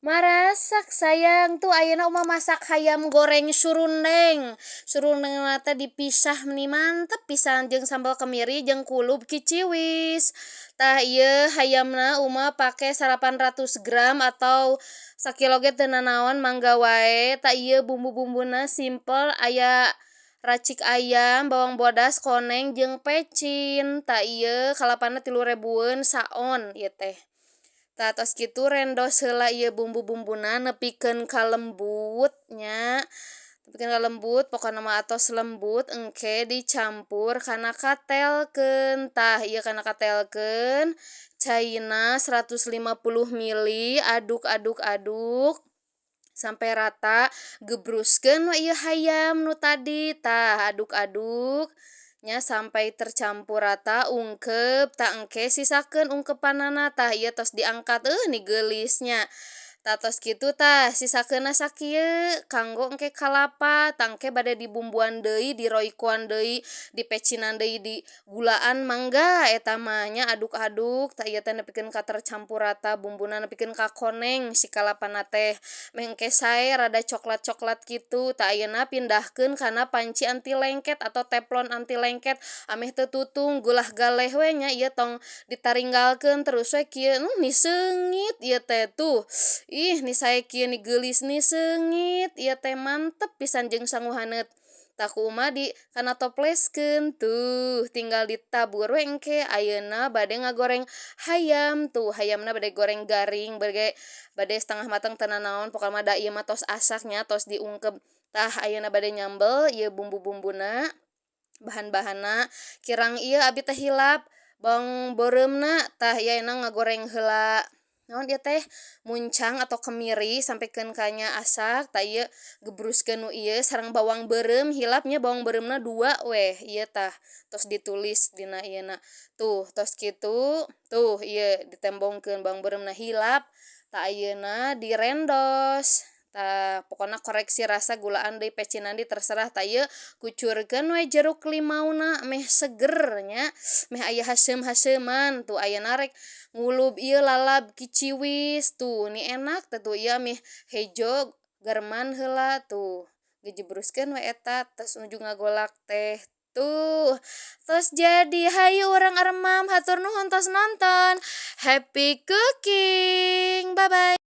Marasak sayang tuh ayeuna mah masak hayam goreng surundeng. Surundeng mah teh dipisah meni mantep pisan jeung sambal kemiri jeung kulup kiciwis. Tah ieu hayamna uma pake 800 gram atau sakilo ge teu nanaon mangga wae. Tah ieu bumbu-bumbuna simpel aya racik ayam, bawang bodas, koneng jeung pecin. Tah ieu kalapana 3.000-eun saon ieu teh. Tah tos kitu rendos heula ieu bumbu-bumbuna nepikeun ka lembut nya. Nepikeun ka lembut pokona mah atos lembut engke dicampur kana katelkeun. Tah ieu kana katelkeun caina 150 ml aduk-aduk-aduk sampai rata gebruskeun we ieu hayam nu tadi tah aduk-aduk nya sampai tercampur rata ungkep tah engke sisakeun ungkepanana tah ieu tos diangkat ni geulisnya tah tos kitu tah sisakeunna sakieu kanggo engke kalapa tah engke bade dibumbuan deui diroykoan deui dipecinan deui di gulaan mangga eta mah nya aduk-aduk tah ieu teh nepikeun ka tercampur rata bumbuna nepikeun ka koneng si kalapana teh meh engke sae rada coklat-coklat kitu tah ayeuna pindahkeun kana panci anti lengket atau teflon anti lengket ameh teu tutung geulah galeh we nya ieu tong ditaringgalkeun terus we kieu ni seungit ieu teh tuh ih ni sae kieu ni geulis ni seungit ieu teh mantep pisan jeung sanguhaneut tah kumaha di kana topleskeun tuh tinggal ditabur we engke ayeuna bade ngagoreng hayam tuh hayamna bade goreng garing bade setengah matang teu nanaon pokona mah da ieu mah tos asaknya tos diungkep tah ayeuna bade nyambel ieu bumbu-bumbuna bahan-bahanna kirang ieu abi teh hilap bawang beureumna tah ieu ayeuna ngagoreng heula naon ieu teh muncang atau kemiri sampikeun ka nya asak tah ieu gebruskeun nu ieu sareng bawang beureum hilapnya bawang beureumna 2 weh ieu tah tos ditulis dina ieuna tuh tos kitu tuh ieu ditembongkeun bawang beureumna hilap tah ayeuna direndos tah pokona koreksi rasa gulaan deui pecinan deui terserah tah ieu kucurkeun we jeruk limauna meh seger nya meh aya haseum-haseuman tuh ayeuna rek ngulup ieu lalab kiciwis tuh ni enak teh tuh ieu meh hejo garman heula tuh dijebruskeun we eta tos nuju ngagolak teh tuh tos jadi hayu urang aremam hatur nuhun tos nonton happy cooking bye bye.